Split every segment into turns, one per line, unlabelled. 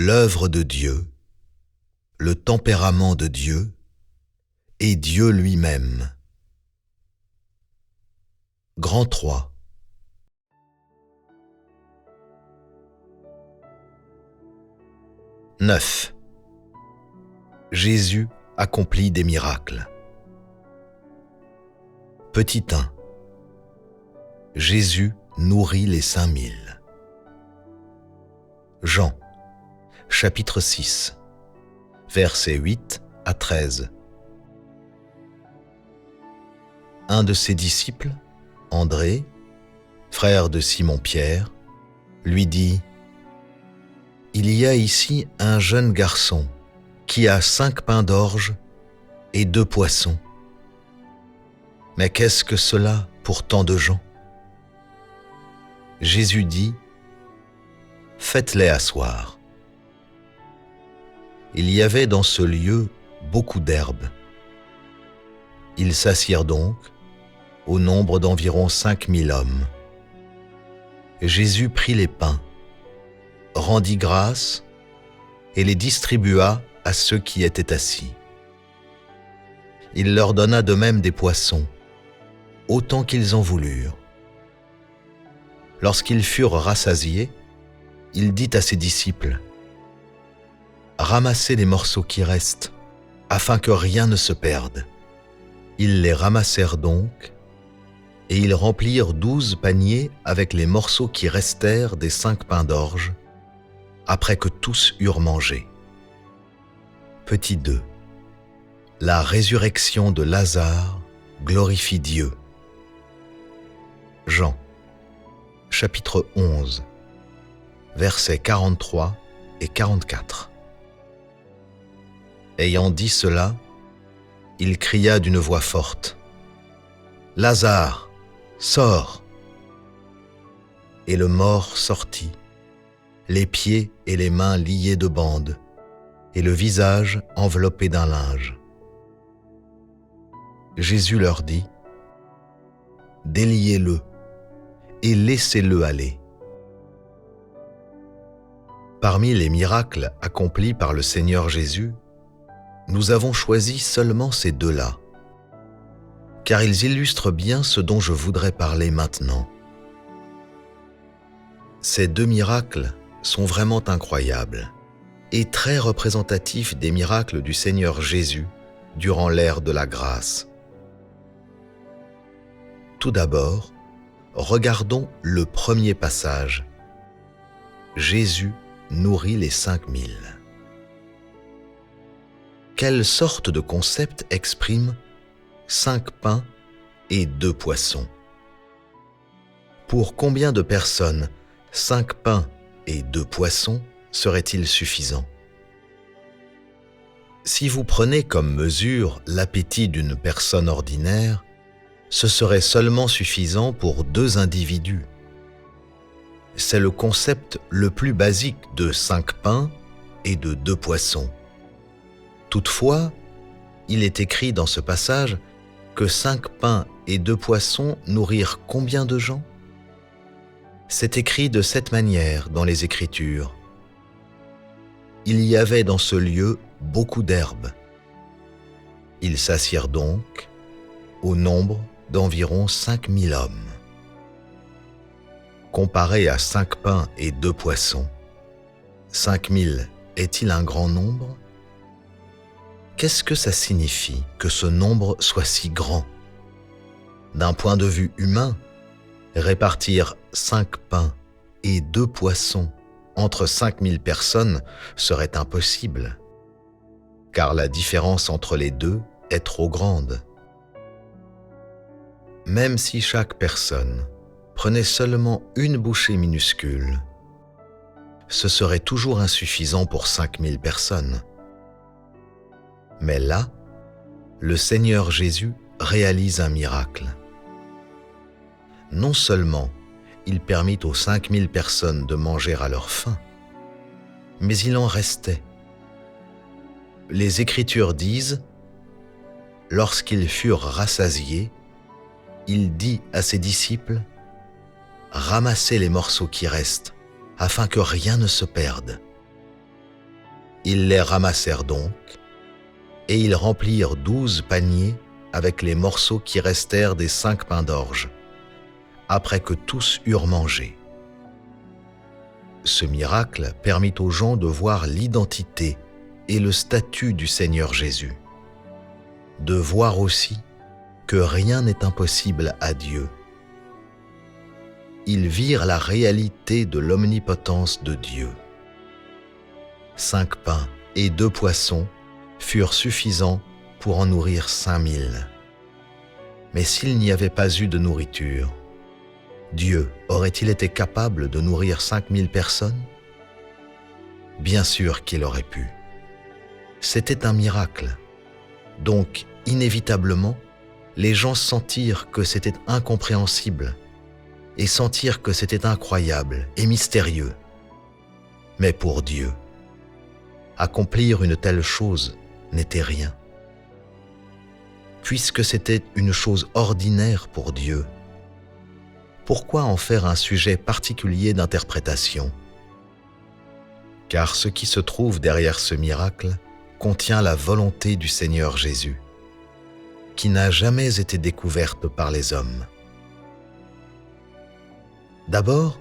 l'œuvre de Dieu, le tempérament de Dieu et Dieu lui-même. Grand 3. « 9. Jésus accomplit des miracles. Petit 1. Jésus nourrit les 5000. Jean, chapitre 6, versets 8 à 13. Un de ses disciples, André, frère de Simon-Pierre, lui dit : « Il y a ici un jeune garçon qui a 5 pains d'orge et 2 poissons. Mais qu'est-ce que cela pour tant de gens ? » Jésus dit : « Faites-les asseoir. » Il y avait dans ce lieu beaucoup d'herbes. Ils s'assirent donc, au nombre d'environ 5000 hommes. Jésus prit les pains, rendit grâce et les distribua à ceux qui étaient assis. Il leur donna de même des poissons, autant qu'ils en voulurent. Lorsqu'ils furent rassasiés, il dit à ses disciples : « Ramassez les morceaux qui restent, afin que rien ne se perde. » Ils les ramassèrent donc, et ils remplirent 12 paniers avec les morceaux qui restèrent des 5 pains d'orge, après que tous eurent mangé. Petit 2. La résurrection de Lazare glorifie Dieu. Jean, chapitre 11, versets 43 et 44. Ayant dit cela, il cria d'une voix forte : « Lazare, sors !» Et le mort sortit, les pieds et les mains liés de bandes, et le visage enveloppé d'un linge. Jésus leur dit : « Déliez-le et laissez-le aller. » Parmi les miracles accomplis par le Seigneur Jésus, nous avons choisi seulement ces 2-là, car ils illustrent bien ce dont je voudrais parler maintenant. Ces 2 miracles sont vraiment incroyables et très représentatifs des miracles du Seigneur Jésus durant l'ère de la grâce. Tout d'abord, regardons le premier passage. Jésus nourrit les 5000. Quelle sorte de concept exprime 5 pains et 2 poissons ? Pour combien de personnes 5 pains et 2 poissons seraient-ils suffisants ? Si vous prenez comme mesure l'appétit d'une personne ordinaire, ce serait seulement suffisant pour 2 individus. C'est le concept le plus basique de 5 pains et de 2 poissons. Toutefois, il est écrit dans ce passage que 5 pains et 2 poissons nourrirent combien de gens ? C'est écrit de cette manière dans les Écritures. Il y avait dans ce lieu beaucoup d'herbes. Ils s'assirent donc, au nombre d'environ 5000 hommes. Comparé à 5 pains et 2 poissons, 5000 est-il un grand nombre ? Qu'est-ce que ça signifie que ce nombre soit si grand ? D'un point de vue humain, répartir 5 pains et 2 poissons entre 5000 personnes serait impossible, car la différence entre les 2 est trop grande. Même si chaque personne prenait seulement une bouchée minuscule, ce serait toujours insuffisant pour 5000 personnes. Mais là, le Seigneur Jésus réalise un miracle. Non seulement il permit aux 5000 personnes de manger à leur faim, mais il en restait. Les Écritures disent : « Lorsqu'ils furent rassasiés, il dit à ses disciples : « Ramassez les morceaux qui restent, afin que rien ne se perde. » Ils les ramassèrent donc, et ils remplirent 12 paniers avec les morceaux qui restèrent des 5 pains d'orge, après que tous eurent mangé. Ce miracle permit aux gens de voir l'identité et le statut du Seigneur Jésus, de voir aussi que rien n'est impossible à Dieu. Ils virent la réalité de l'omnipotence de Dieu. 5 pains et 2 poissons furent suffisants pour en nourrir 5000. Mais s'il n'y avait pas eu de nourriture, Dieu aurait-il été capable de nourrir 5000 personnes? Bien sûr qu'il aurait pu. C'était un miracle. Donc, inévitablement, les gens sentirent que c'était incompréhensible et sentirent que c'était incroyable et mystérieux. Mais pour Dieu, accomplir une telle chose n'était rien. Puisque c'était une chose ordinaire pour Dieu, pourquoi en faire un sujet particulier d'interprétation? Car ce qui se trouve derrière ce miracle contient la volonté du Seigneur Jésus, qui n'a jamais été découverte par les hommes. D'abord,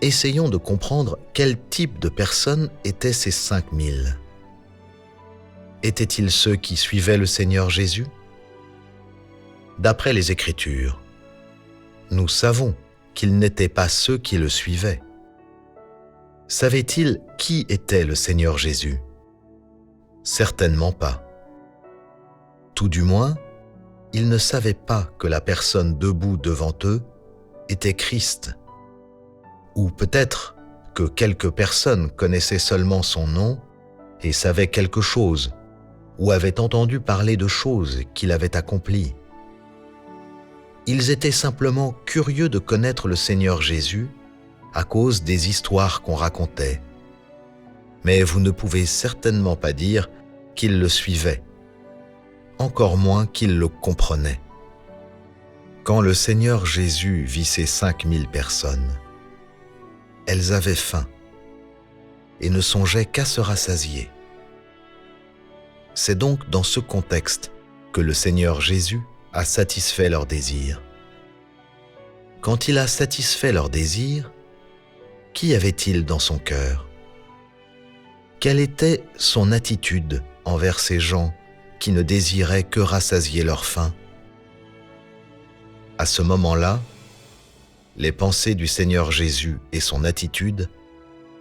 essayons de comprendre quel type de personnes étaient ces 5000. Étaient-ils ceux qui suivaient le Seigneur Jésus? D'après les Écritures, nous savons qu'ils n'étaient pas ceux qui le suivaient. Savaient-ils qui était le Seigneur Jésus? Certainement pas. Tout du moins, ils ne savaient pas que la personne debout devant eux était Christ. Ou peut-être que quelques personnes connaissaient seulement son nom et savaient quelque chose, ou avaient entendu parler de choses qu'il avait accomplies. Ils étaient simplement curieux de connaître le Seigneur Jésus à cause des histoires qu'on racontait. Mais vous ne pouvez certainement pas dire qu'ils le suivaient, encore moins qu'ils le comprenaient. Quand le Seigneur Jésus vit ces 5000 personnes, elles avaient faim et ne songeaient qu'à se rassasier. C'est donc dans ce contexte que le Seigneur Jésus a satisfait leurs désirs. Quand il a satisfait leurs désirs, qu'y avait-il dans son cœur? Quelle était son attitude envers ces gens qui ne désiraient que rassasier leur faim? À ce moment-là, les pensées du Seigneur Jésus et son attitude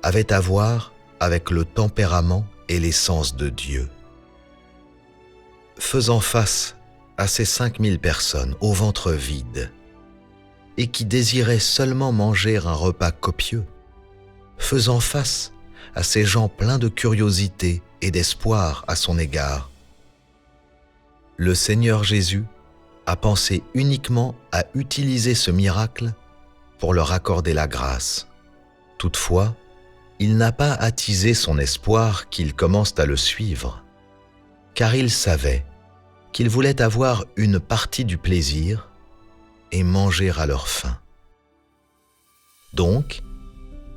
avaient à voir avec le tempérament et l'essence de Dieu. Faisant face à ces 5000 personnes au ventre vide et qui désiraient seulement manger un repas copieux, faisant face à ces gens pleins de curiosité et d'espoir à son égard, le Seigneur Jésus a pensé uniquement à utiliser ce miracle pour leur accorder la grâce. Toutefois, il n'a pas attisé son espoir qu'ils commencent à le suivre, car il savait qu'ils voulaient avoir une partie du plaisir et manger à leur faim. Donc,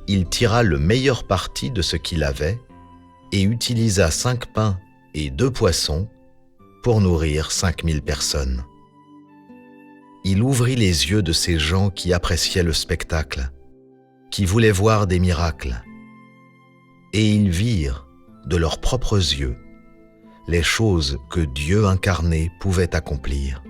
il tira le meilleur parti de ce qu'il avait et utilisa 5 pains et 2 poissons pour nourrir 5000 personnes. Il ouvrit les yeux de ces gens qui appréciaient le spectacle, qui voulaient voir des miracles, et ils virent de leurs propres yeux les choses que Dieu incarné pouvait accomplir.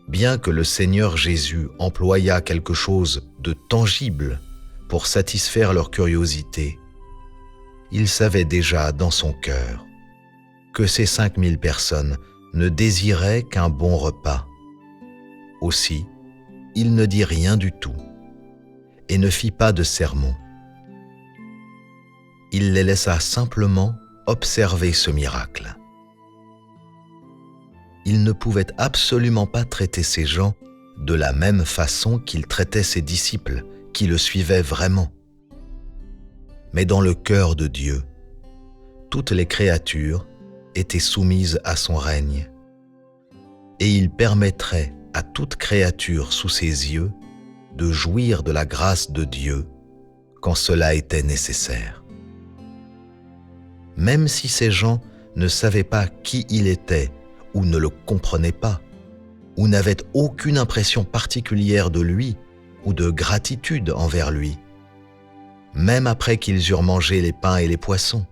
Bien que le Seigneur Jésus employât quelque chose de tangible pour satisfaire leur curiosité, il savait déjà dans son cœur que ces 5000 personnes ne désiraient qu'un bon repas. Aussi, il ne dit rien du tout et ne fit pas de sermon. Il les laissa simplement observer ce miracle. Il ne pouvait absolument pas traiter ces gens de la même façon qu'il traitait ses disciples qui le suivaient vraiment. Mais dans le cœur de Dieu, toutes les créatures étaient soumises à son règne, et il permettrait à toute créature sous ses yeux de jouir de la grâce de Dieu quand cela était nécessaire. même si ces gens ne savaient pas qui il était ou ne le comprenaient pas, ou n'avaient aucune impression particulière de lui ou de gratitude envers lui, même après qu'ils eurent mangé les pains et les poissons.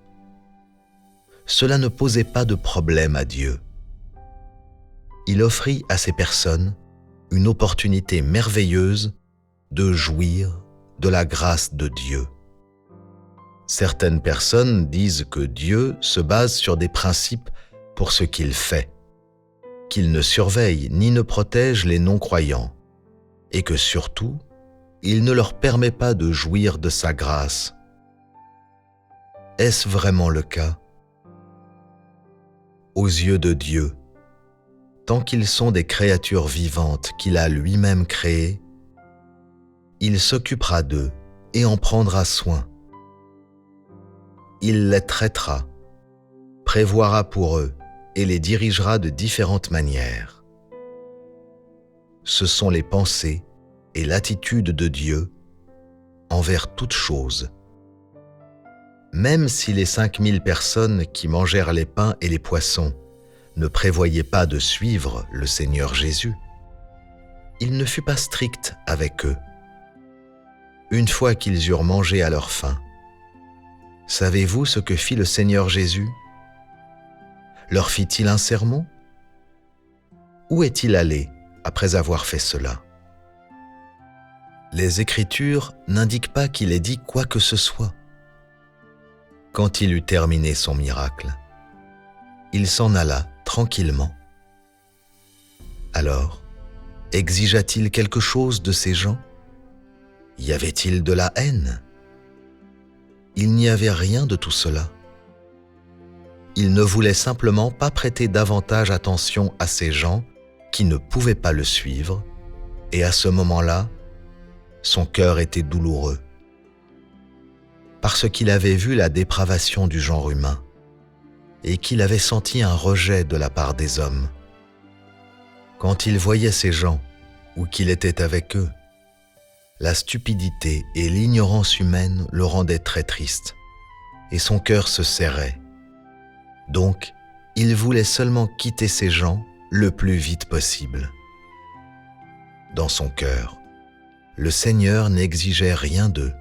Cela ne posait pas de problème à Dieu. Il offrit à ces personnes une opportunité merveilleuse de jouir de la grâce de Dieu. Certaines personnes disent que Dieu se base sur des principes pour ce qu'il fait, qu'il ne surveille ni ne protège les non-croyants, et que surtout, il ne leur permet pas de jouir de sa grâce. Est-ce vraiment le cas? Aux yeux de Dieu, tant qu'ils sont des créatures vivantes qu'il a lui-même créées, il s'occupera d'eux et en prendra soin. Il les traitera, prévoira pour eux et les dirigera de différentes manières. Ce sont les pensées et l'attitude de Dieu envers toute chose. Même si les 5000 personnes qui mangèrent les pains et les poissons ne prévoyaient pas de suivre le Seigneur Jésus, il ne fut pas strict avec eux. Une fois qu'ils eurent mangé à leur faim, savez-vous ce que fit le Seigneur Jésus? Leur fit-il un sermon? Où est-il allé après avoir fait cela? Les Écritures n'indiquent pas qu'il ait dit quoi que ce soit. Quand il eut terminé son miracle, il s'en alla tranquillement. Alors, exigea-t-il quelque chose de ces gens? Y avait-il de la haine? Il n'y avait rien de tout cela. Il ne voulait simplement pas prêter davantage attention à ces gens qui ne pouvaient pas le suivre, et à ce moment-là, son cœur était douloureux, parce qu'il avait vu la dépravation du genre humain, et qu'il avait senti un rejet de la part des hommes. Quand il voyait ces gens, ou qu'il était avec eux, la stupidité et l'ignorance humaine le rendaient très triste, et son cœur se serrait. Donc, il voulait seulement quitter ces gens le plus vite possible. Dans son cœur, le Seigneur n'exigeait rien d'eux.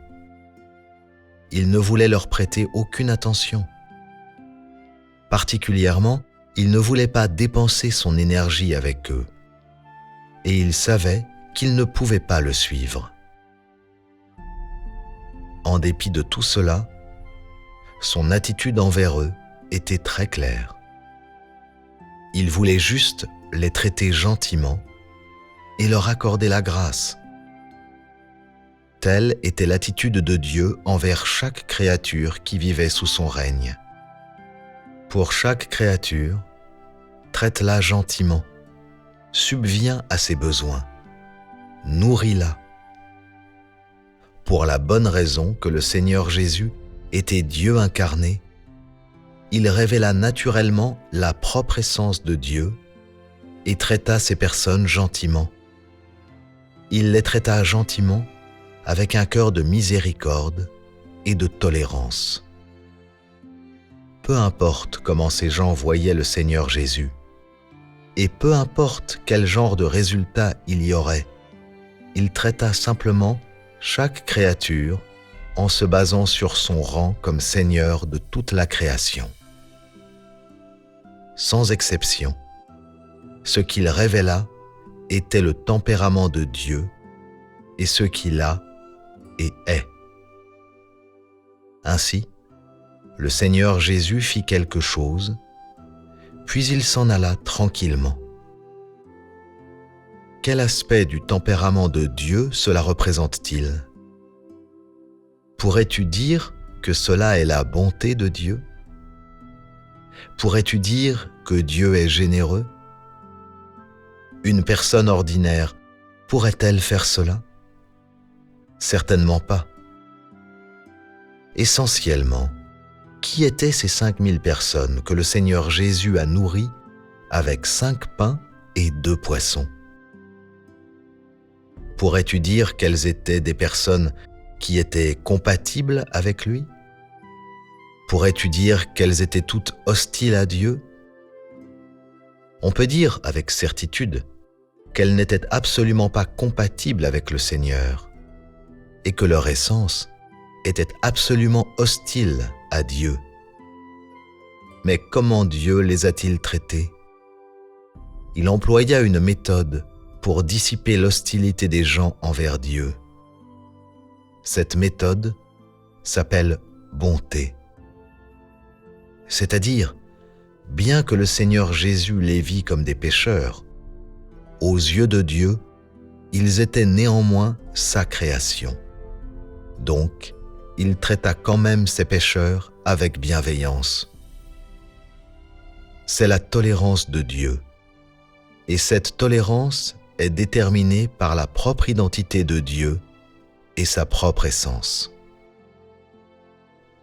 Il ne voulait leur prêter aucune attention. Particulièrement, il ne voulait pas dépenser son énergie avec eux, et il savait qu'il ne pouvait pas le suivre. En dépit de tout cela, son attitude envers eux était très claire. Il voulait juste les traiter gentiment et leur accorder la grâce. Telle était l'attitude de Dieu envers chaque créature qui vivait sous son règne. Pour chaque créature, traite-la gentiment, subviens à ses besoins, nourris-la. Pour la bonne raison que le Seigneur Jésus était Dieu incarné, il révéla naturellement la propre essence de Dieu et traita ces personnes gentiment. Il les traita gentiment avec un cœur de miséricorde et de tolérance. Peu importe comment ces gens voyaient le Seigneur Jésus, et peu importe quel genre de résultat il y aurait, il traita simplement chaque créature en se basant sur son rang comme Seigneur de toute la création. Sans exception, ce qu'il révéla était le tempérament de Dieu et ce qu'il a et est. Ainsi, le Seigneur Jésus fit quelque chose, puis il s'en alla tranquillement. Quel aspect du tempérament de Dieu cela représente-t-il? Pourrais-tu dire que cela est la bonté de Dieu? Pourrais-tu dire que Dieu est généreux? Une personne ordinaire pourrait-elle faire cela? Certainement pas. Essentiellement, qui étaient ces 5000 personnes que le Seigneur Jésus a nourries avec 5 pains et 2 poissons? Pourrais-tu dire qu'elles étaient des personnes qui étaient compatibles avec lui? Pourrais-tu dire qu'elles étaient toutes hostiles à Dieu? On peut dire avec certitude qu'elles n'étaient absolument pas compatibles avec le Seigneur et que leur essence était absolument hostile à Dieu. Mais comment Dieu les a-t-il traitées? Il employa une méthode pour dissiper l'hostilité des gens envers Dieu. Cette méthode s'appelle bonté. C'est-à-dire, bien que le Seigneur Jésus les vit comme des pécheurs, aux yeux de Dieu, ils étaient néanmoins sa création. Donc, il traita quand même ces pécheurs avec bienveillance. C'est la tolérance de Dieu. Et cette tolérance est déterminée par la propre identité de Dieu et sa propre essence.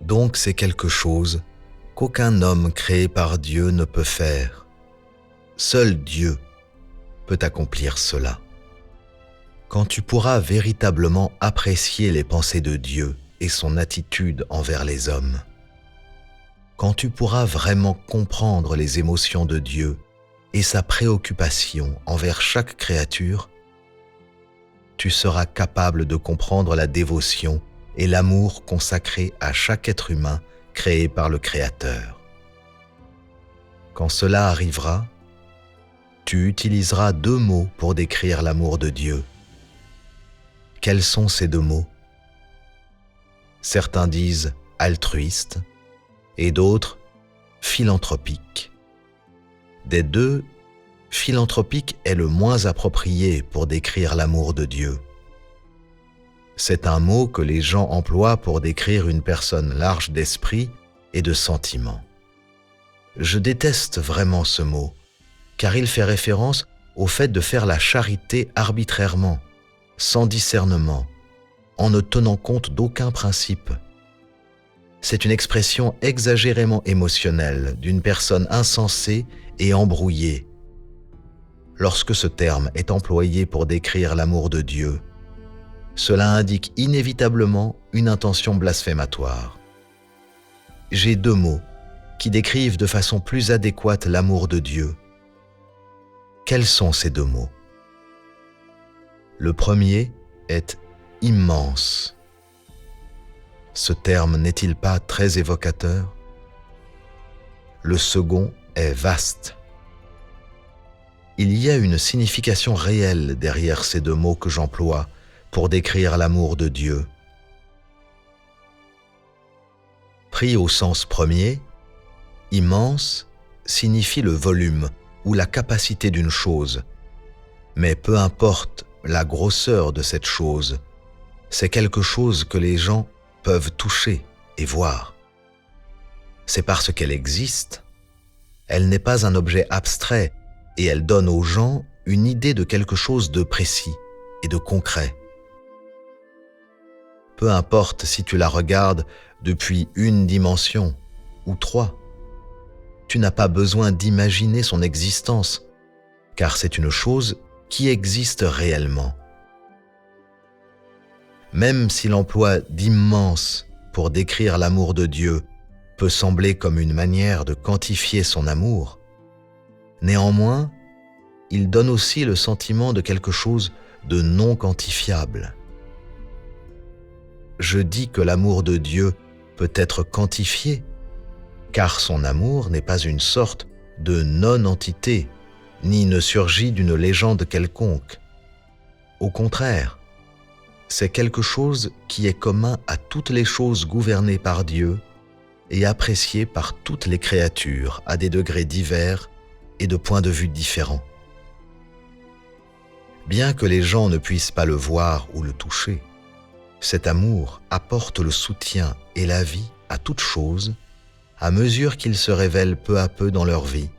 Donc c'est quelque chose qu'aucun homme créé par Dieu ne peut faire. Seul Dieu peut accomplir cela. Quand tu pourras véritablement apprécier les pensées de Dieu et son attitude envers les hommes, quand tu pourras vraiment comprendre les émotions de Dieu et sa préoccupation envers chaque créature, tu seras capable de comprendre la dévotion et l'amour consacré à chaque être humain créé par le Créateur. Quand cela arrivera, tu utiliseras 2 mots pour décrire l'amour de Dieu. Quels sont ces 2 mots? Certains disent altruiste et d'autres philanthropique. Des 2, philanthropique est le moins approprié pour décrire l'amour de Dieu. C'est un mot que les gens emploient pour décrire une personne large d'esprit et de sentiments. Je déteste vraiment ce mot, car il fait référence au fait de faire la charité arbitrairement, sans discernement, en ne tenant compte d'aucun principe. C'est une expression exagérément émotionnelle d'une personne insensée et embrouillée. Lorsque ce terme est employé pour décrire l'amour de Dieu, cela indique inévitablement une intention blasphématoire. J'ai 2 mots qui décrivent de façon plus adéquate l'amour de Dieu. Quels sont ces 2 mots? Le premier est immense. Ce terme n'est-il pas très évocateur? Le second est vaste. Il y a une signification réelle derrière ces 2 mots que j'emploie pour décrire l'amour de Dieu. Pris au sens premier, immense signifie le volume ou la capacité d'une chose, mais peu importe la grosseur de cette chose, c'est quelque chose que les gens peuvent toucher et voir. C'est parce qu'elle existe, elle n'est pas un objet abstrait et elle donne aux gens une idée de quelque chose de précis et de concret. Peu importe si tu la regardes depuis 1 dimension ou 3, tu n'as pas besoin d'imaginer son existence, car c'est une chose qui existe réellement. Même si l'emploi d'immense pour décrire l'amour de Dieu peut sembler comme une manière de quantifier son amour, néanmoins, il donne aussi le sentiment de quelque chose de non quantifiable. Je dis que l'amour de Dieu peut être quantifié, car son amour n'est pas une sorte de non-entité, ni ne surgit d'une légende quelconque. Au contraire, c'est quelque chose qui est commun à toutes les choses gouvernées par Dieu et appréciées par toutes les créatures à des degrés divers et de points de vue différents. Bien que les gens ne puissent pas le voir ou le toucher, cet amour apporte le soutien et la vie à toute chose à mesure qu'il se révèle peu à peu dans leur vie,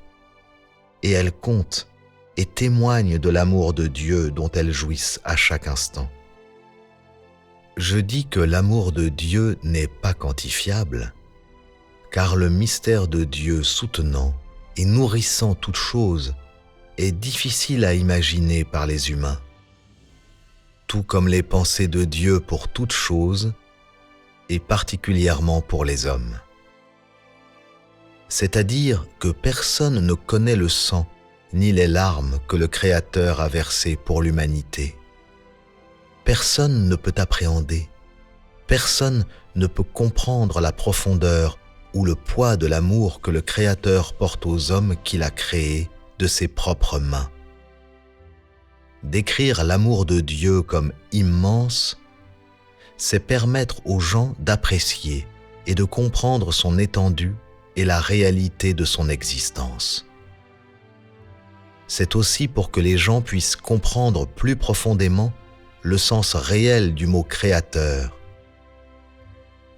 et elles comptent et témoignent de l'amour de Dieu dont elles jouissent à chaque instant. Je dis que l'amour de Dieu n'est pas quantifiable, car le mystère de Dieu soutenant et nourrissant toute chose est difficile à imaginer par les humains, tout comme les pensées de Dieu pour toute chose et particulièrement pour les hommes. c'est-à-dire que personne ne connaît le sang ni les larmes que le Créateur a versées pour l'humanité. Personne ne peut appréhender, personne ne peut comprendre la profondeur ou le poids de l'amour que le Créateur porte aux hommes qu'il a créés de ses propres mains. Décrire l'amour de Dieu comme immense, c'est permettre aux gens d'apprécier et de comprendre son étendue et la réalité de son existence. C'est aussi pour que les gens puissent comprendre plus profondément le sens réel du mot créateur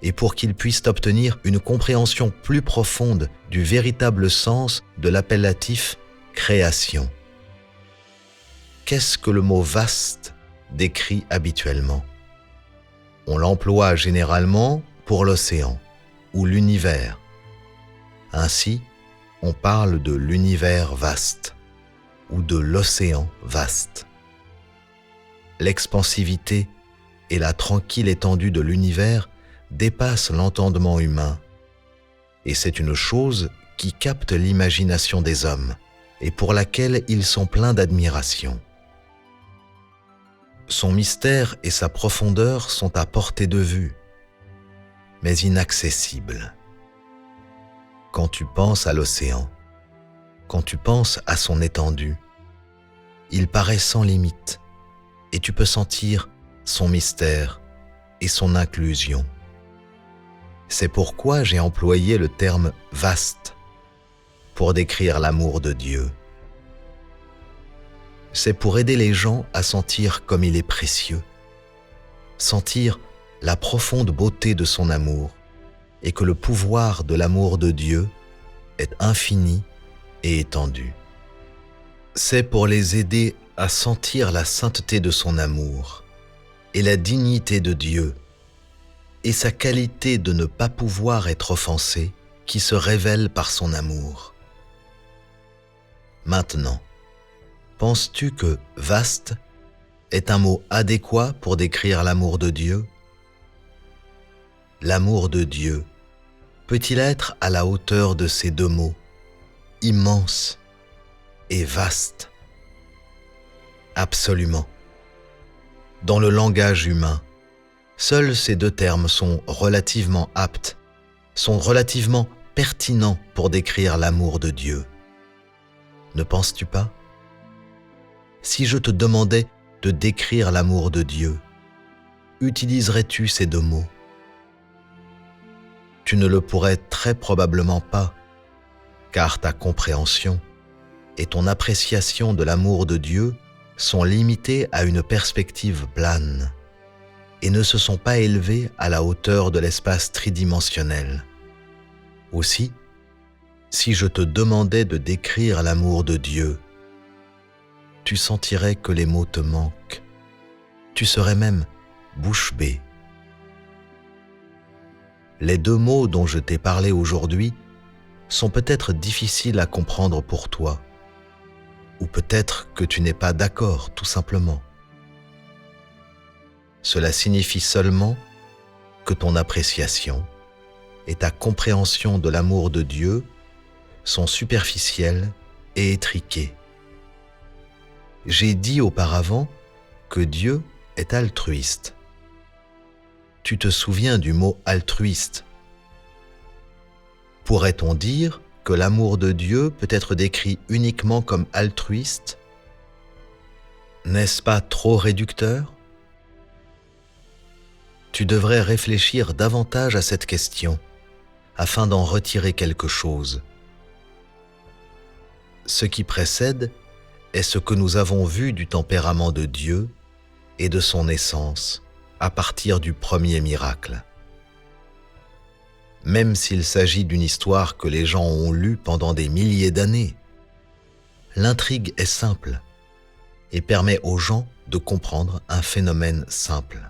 et pour qu'ils puissent obtenir une compréhension plus profonde du véritable sens de l'appellatif création. Qu'est-ce que le mot vaste décrit habituellement? On l'emploie généralement pour l'océan ou l'univers. Ainsi, on parle de l'univers vaste ou de l'océan vaste. L'expansivité et la tranquille étendue de l'univers dépassent l'entendement humain, et c'est une chose qui capte l'imagination des hommes et pour laquelle ils sont pleins d'admiration. Son mystère et sa profondeur sont à portée de vue, mais inaccessibles. Quand tu penses à l'océan, quand tu penses à son étendue, il paraît sans limite et tu peux sentir son mystère et son inclusion. C'est pourquoi j'ai employé le terme « vaste » pour décrire l'amour de Dieu. C'est pour aider les gens à sentir comme il est précieux, sentir la profonde beauté de son amour et que le pouvoir de l'amour de Dieu est infini et étendu. C'est pour les aider à sentir la sainteté de son amour et la dignité de Dieu et sa qualité de ne pas pouvoir être offensé qui se révèle par son amour. Maintenant, penses-tu que « vaste » est un mot adéquat pour décrire l'amour de Dieu? L'amour de Dieu peut-il être à la hauteur de ces deux mots, immense et vaste? Absolument. Dans le langage humain, seuls ces deux termes sont relativement aptes, sont relativement pertinents pour décrire l'amour de Dieu. Ne penses-tu pas? Si je te demandais de décrire l'amour de Dieu, utiliserais-tu ces deux mots? Tu ne le pourrais très probablement pas, car ta compréhension et ton appréciation de l'amour de Dieu sont limitées à une perspective plane et ne se sont pas élevées à la hauteur de l'espace tridimensionnel. Aussi, si je te demandais de décrire l'amour de Dieu, tu sentirais que les mots te manquent. Tu serais même bouche bée. Les deux mots dont je t'ai parlé aujourd'hui sont peut-être difficiles à comprendre pour toi, ou peut-être que tu n'es pas d'accord tout simplement. Cela signifie seulement que ton appréciation et ta compréhension de l'amour de Dieu sont superficielles et étriquées. J'ai dit auparavant que Dieu est altruiste. Tu te souviens du mot altruiste? Pourrait-on dire que l'amour de Dieu peut être décrit uniquement comme altruiste? N'est-ce pas trop réducteur? Tu devrais réfléchir davantage à cette question afin d'en retirer quelque chose. Ce qui précède est ce que nous avons vu du tempérament de Dieu et de son essence à partir du premier miracle. Même s'il s'agit d'une histoire que les gens ont lue pendant des milliers d'années, l'intrigue est simple et permet aux gens de comprendre un phénomène simple.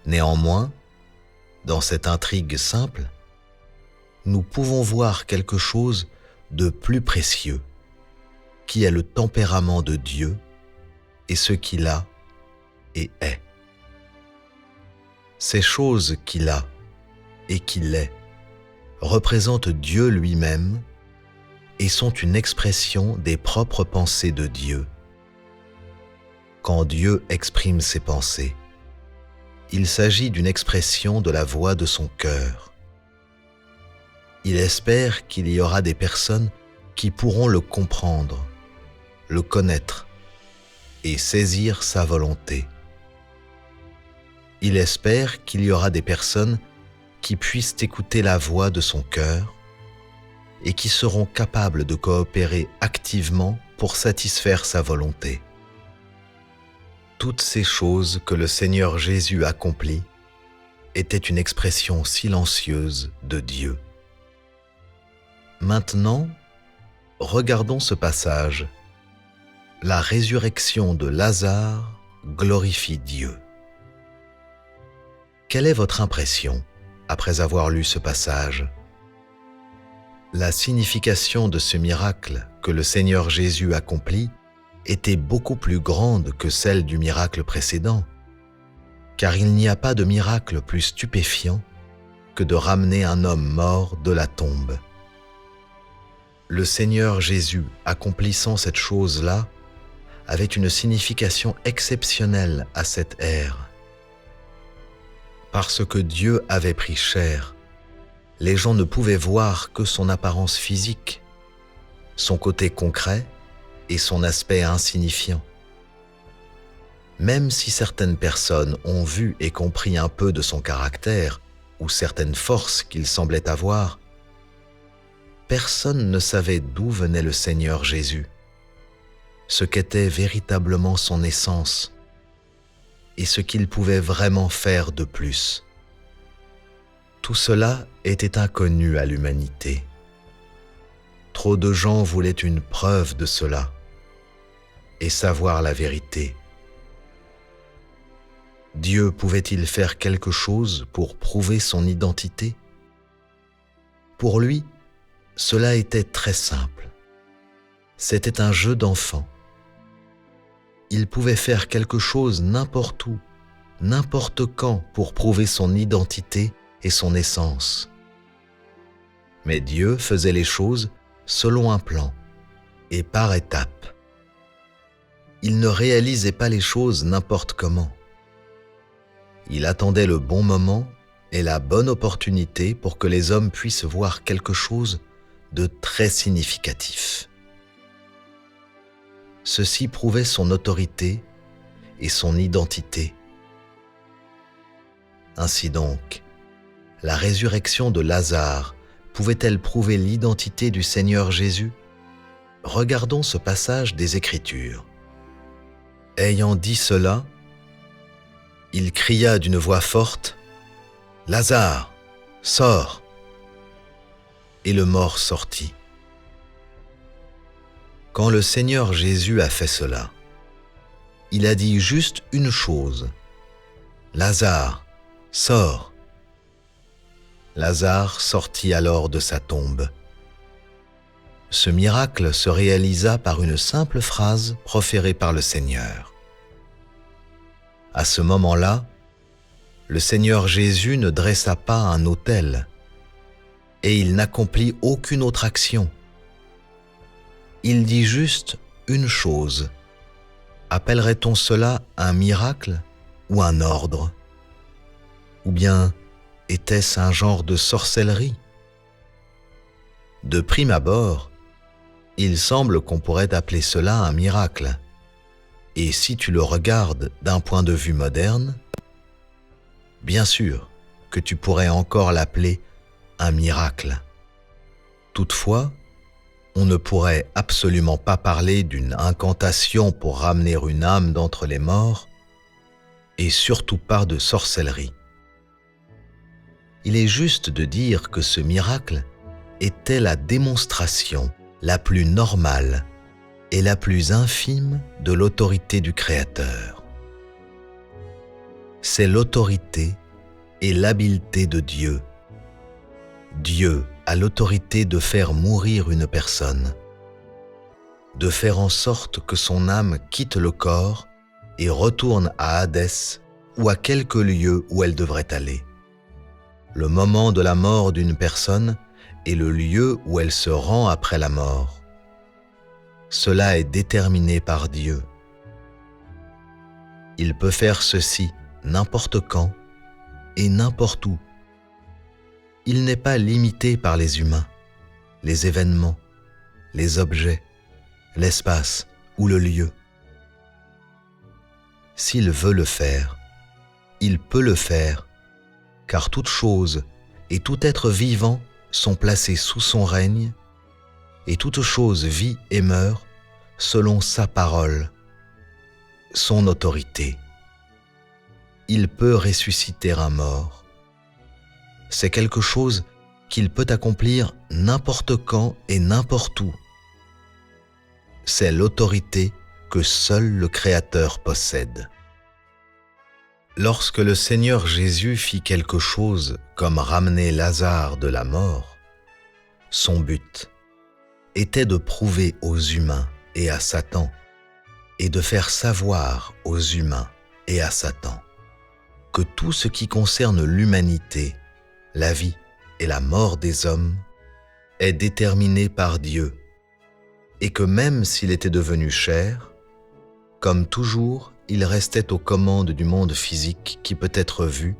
Néanmoins, dans cette intrigue simple, nous pouvons voir quelque chose de plus précieux, qui est le tempérament de Dieu et ce qu'il a et est. Ces choses qu'il a et qu'il est représentent Dieu lui-même et sont une expression des propres pensées de Dieu. Quand Dieu exprime ses pensées, il s'agit d'une expression de la voix de son cœur. Il espère qu'il y aura des personnes qui pourront le comprendre, le connaître et saisir sa volonté. Il espère qu'il y aura des personnes qui puissent écouter la voix de son cœur et qui seront capables de coopérer activement pour satisfaire sa volonté. Toutes ces choses que le Seigneur Jésus accomplit étaient une expression silencieuse de Dieu. Maintenant, regardons ce passage. La résurrection de Lazare glorifie Dieu. Quelle est votre impression après avoir lu ce passage? La signification de ce miracle que le Seigneur Jésus accomplit était beaucoup plus grande que celle du miracle précédent, car il n'y a pas de miracle plus stupéfiant que de ramener un homme mort de la tombe. Le Seigneur Jésus, accomplissant cette chose-là, avait une signification exceptionnelle à cette ère. Parce que Dieu avait pris chair, les gens ne pouvaient voir que son apparence physique, son côté concret et son aspect insignifiant. Même si certaines personnes ont vu et compris un peu de son caractère ou certaines forces qu'il semblait avoir, personne ne savait d'où venait le Seigneur Jésus, ce qu'était véritablement son essence et ce qu'il pouvait vraiment faire de plus. Tout cela était inconnu à l'humanité. Trop de gens voulaient une preuve de cela et savoir la vérité. Dieu pouvait-il faire quelque chose pour prouver son identité? Pour lui, cela était très simple. C'était un jeu d'enfant. Il pouvait faire quelque chose n'importe où, n'importe quand pour prouver son identité et son essence. Mais Dieu faisait les choses selon un plan et par étapes. Il ne réalisait pas les choses n'importe comment. Il attendait le bon moment et la bonne opportunité pour que les hommes puissent voir quelque chose de très significatif. Ceci prouvait son autorité et son identité. Ainsi donc, la résurrection de Lazare pouvait-elle prouver l'identité du Seigneur Jésus? Regardons ce passage des Écritures. Ayant dit cela, il cria d'une voix forte, « Lazare, sors !» Et le mort sortit. Quand le Seigneur Jésus a fait cela, il a dit juste une chose, « Lazare, sors !» Lazare sortit alors de sa tombe. Ce miracle se réalisa par une simple phrase proférée par le Seigneur. À ce moment-là, le Seigneur Jésus ne dressa pas un autel et il n'accomplit aucune autre action. Il dit juste une chose. Appellerait-on cela un miracle ou un ordre? Ou bien était-ce un genre de sorcellerie? De prime abord, il semble qu'on pourrait appeler cela un miracle. Et si tu le regardes d'un point de vue moderne, bien sûr que tu pourrais encore l'appeler un miracle. Toutefois, on ne pourrait absolument pas parler d'une incantation pour ramener une âme d'entre les morts, et surtout pas de sorcellerie. Il est juste de dire que ce miracle était la démonstration la plus normale et la plus infime de l'autorité du Créateur. C'est l'autorité et l'habileté de Dieu. Dieu a l'autorité de faire mourir une personne, de faire en sorte que son âme quitte le corps et retourne à Hadès ou à quelque lieu où elle devrait aller. Le moment de la mort d'une personne et le lieu où elle se rend après la mort. Cela est déterminé par Dieu. Il peut faire ceci n'importe quand et n'importe où. Il n'est pas limité par les humains, les événements, les objets, l'espace ou le lieu. S'il veut le faire, il peut le faire, car toute chose et tout être vivant sont placés sous son règne, et toute chose vit et meurt selon sa parole, son autorité. Il peut ressusciter un mort. C'est quelque chose qu'il peut accomplir n'importe quand et n'importe où. C'est l'autorité que seul le Créateur possède. Lorsque le Seigneur Jésus fit quelque chose comme ramener Lazare de la mort, son but était de prouver aux humains et à Satan, et de faire savoir aux humains et à Satan que tout ce qui concerne l'humanité, la vie et la mort des hommes est déterminé par Dieu, et que même s'il était devenu chair, comme toujours, il restait aux commandes du monde physique qui peut être vu,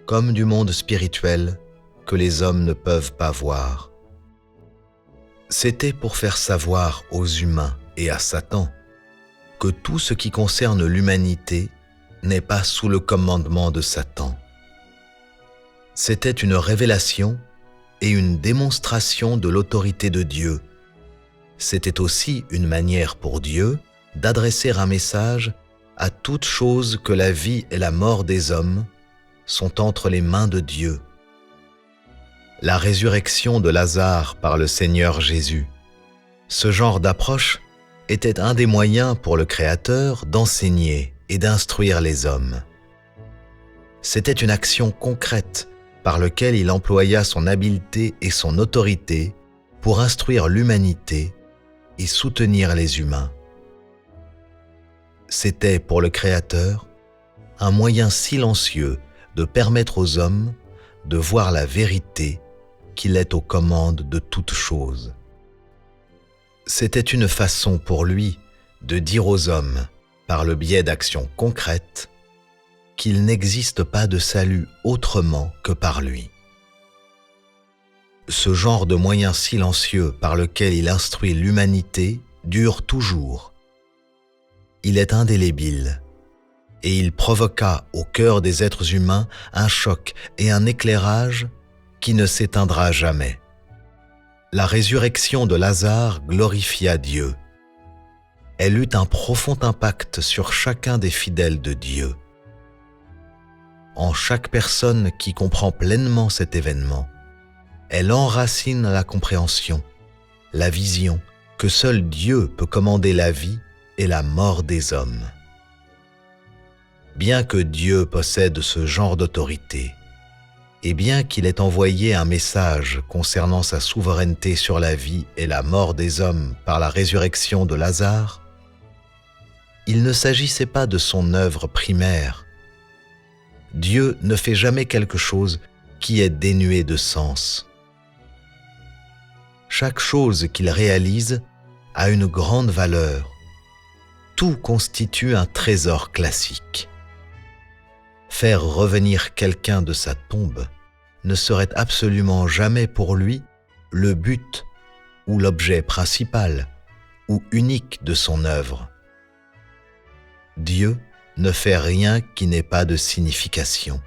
comme du monde spirituel que les hommes ne peuvent pas voir. C'était pour faire savoir aux humains et à Satan que tout ce qui concerne l'humanité n'est pas sous le commandement de Satan. C'était une révélation et une démonstration de l'autorité de Dieu. C'était aussi une manière pour Dieu d'adresser un message à toute chose que la vie et la mort des hommes sont entre les mains de Dieu. La résurrection de Lazare par le Seigneur Jésus, ce genre d'approche était un des moyens pour le Créateur d'enseigner et d'instruire les hommes. C'était une action concrète par laquelle il employa son habileté et son autorité pour instruire l'humanité et soutenir les humains. C'était pour le Créateur un moyen silencieux de permettre aux hommes de voir la vérité qu'il est aux commandes de toutes choses. C'était une façon pour lui de dire aux hommes, par le biais d'actions concrètes, qu'il n'existe pas de salut autrement que par lui. Ce genre de moyen silencieux par lequel il instruit l'humanité dure toujours. Il est indélébile, et il provoqua au cœur des êtres humains un choc et un éclairage qui ne s'éteindra jamais. La résurrection de Lazare glorifia Dieu. Elle eut un profond impact sur chacun des fidèles de Dieu. En chaque personne qui comprend pleinement cet événement, elle enracine la compréhension, la vision que seul Dieu peut commander la vie et la mort des hommes. Bien que Dieu possède ce genre d'autorité, et bien qu'il ait envoyé un message concernant sa souveraineté sur la vie et la mort des hommes par la résurrection de Lazare, il ne s'agissait pas de son œuvre primaire. Dieu ne fait jamais quelque chose qui est dénué de sens. Chaque chose qu'il réalise a une grande valeur. Tout constitue un trésor classique. Faire revenir quelqu'un de sa tombe ne serait absolument jamais pour lui le but ou l'objet principal ou unique de son œuvre. Dieu ne fait rien qui n'ait pas de signification.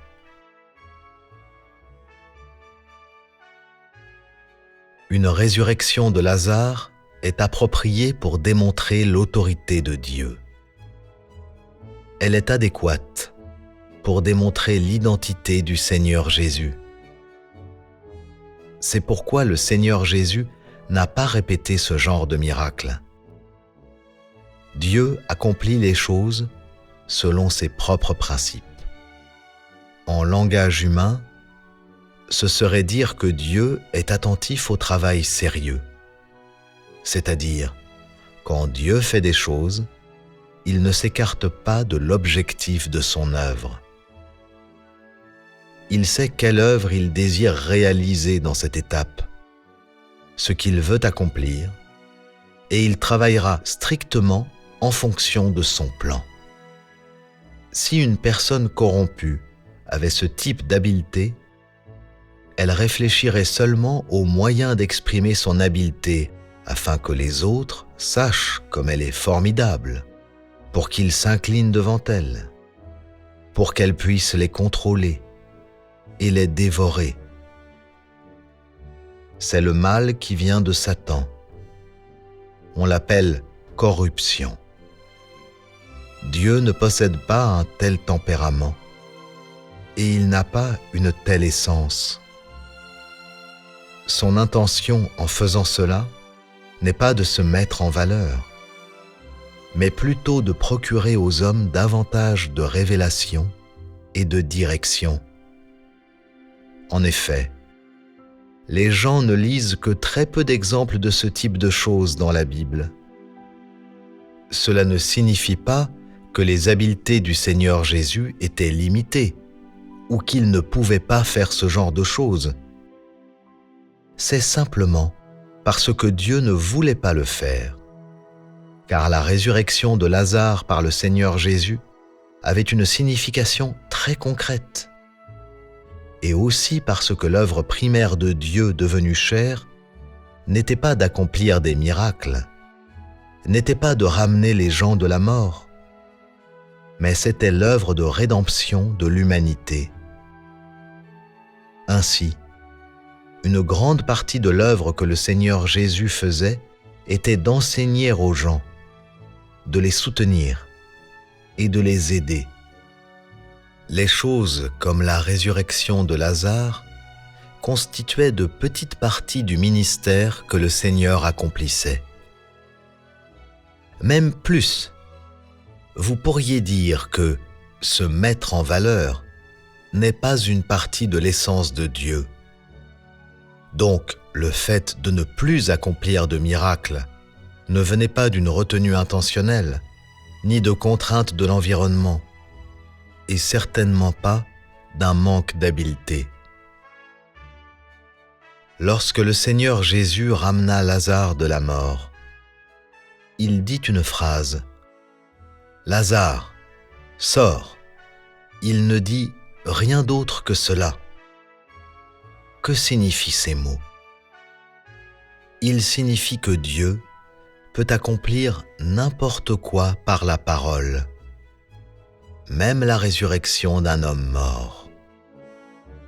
Une résurrection de Lazare est appropriée pour démontrer l'autorité de Dieu. Elle est adéquate pour démontrer l'identité du Seigneur Jésus. C'est pourquoi le Seigneur Jésus n'a pas répété ce genre de miracle. Dieu accomplit les choses selon ses propres principes. En langage humain, ce serait dire que Dieu est attentif au travail sérieux. C'est-à-dire, quand Dieu fait des choses, il ne s'écarte pas de l'objectif de son œuvre. Il sait quelle œuvre il désire réaliser dans cette étape ce qu'il veut accomplir, et il travaillera strictement en fonction de son plan. Si une personne corrompue avait ce type d'habileté, elle réfléchirait seulement aux moyens d'exprimer son habileté afin que les autres sachent comme elle est formidable, pour qu'ils s'inclinent devant elle, pour qu'elle puisse les contrôler et les dévorer. C'est le mal qui vient de Satan. On l'appelle corruption. Dieu ne possède pas un tel tempérament et il n'a pas une telle essence. Son intention en faisant cela n'est pas de se mettre en valeur, mais plutôt de procurer aux hommes davantage de révélation et de direction. En effet, les gens ne lisent que très peu d'exemples de ce type de choses dans la Bible. Cela ne signifie pas que les habiletés du Seigneur Jésus étaient limitées ou qu'il ne pouvait pas faire ce genre de choses. C'est simplement parce que Dieu ne voulait pas le faire, car la résurrection de Lazare par le Seigneur Jésus avait une signification très concrète, et aussi parce que l'œuvre primaire de Dieu devenu chair n'était pas d'accomplir des miracles, n'était pas de ramener les gens de la mort, mais c'était l'œuvre de rédemption de l'humanité. Ainsi, une grande partie de l'œuvre que le Seigneur Jésus faisait était d'enseigner aux gens, de les soutenir et de les aider. Les choses comme la résurrection de Lazare constituaient de petites parties du ministère que le Seigneur accomplissait. Même plus, vous pourriez dire que se mettre en valeur n'est pas une partie de l'essence de Dieu. Donc, le fait de ne plus accomplir de miracles ne venait pas d'une retenue intentionnelle, ni de contraintes de l'environnement, et certainement pas d'un manque d'habileté. Lorsque le Seigneur Jésus ramena Lazare de la mort, il dit une phrase : « Lazare, sors !» Il ne dit rien d'autre que cela. Que signifient ces mots ? Ils signifient que Dieu peut accomplir n'importe quoi par la parole, même la résurrection d'un homme mort.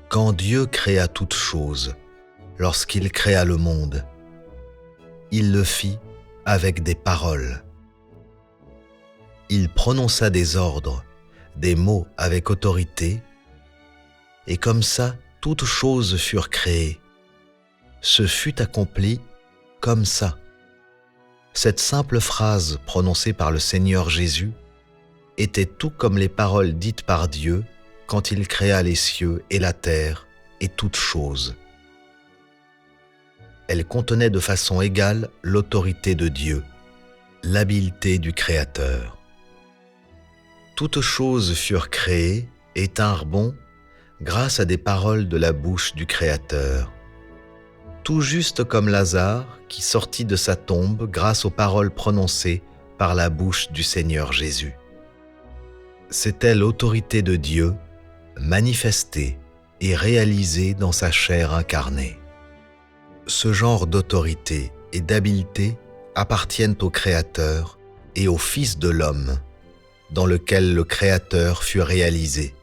Quand Dieu créa toutes choses, lorsqu'il créa le monde, il le fit avec des paroles. Il prononça des ordres, des mots avec autorité, et comme ça, toutes choses furent créées. Ce fut accompli comme ça. Cette simple phrase prononcée par le Seigneur Jésus était tout comme les paroles dites par Dieu quand il créa les cieux et la terre et toutes choses. Elle contenait de façon égale l'autorité de Dieu, l'habileté du Créateur. Toutes choses furent créées et tinrent bon grâce à des paroles de la bouche du Créateur. Tout juste comme Lazare qui sortit de sa tombe grâce aux paroles prononcées par la bouche du Seigneur Jésus. C'était l'autorité de Dieu manifestée et réalisée dans sa chair incarnée. Ce genre d'autorité et d'habileté appartiennent au Créateur et au Fils de l'homme, dans lequel le Créateur fut réalisé.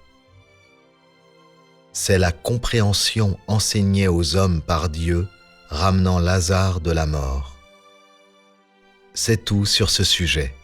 C'est la compréhension enseignée aux hommes par Dieu, ramenant Lazare de la mort. C'est tout sur ce sujet.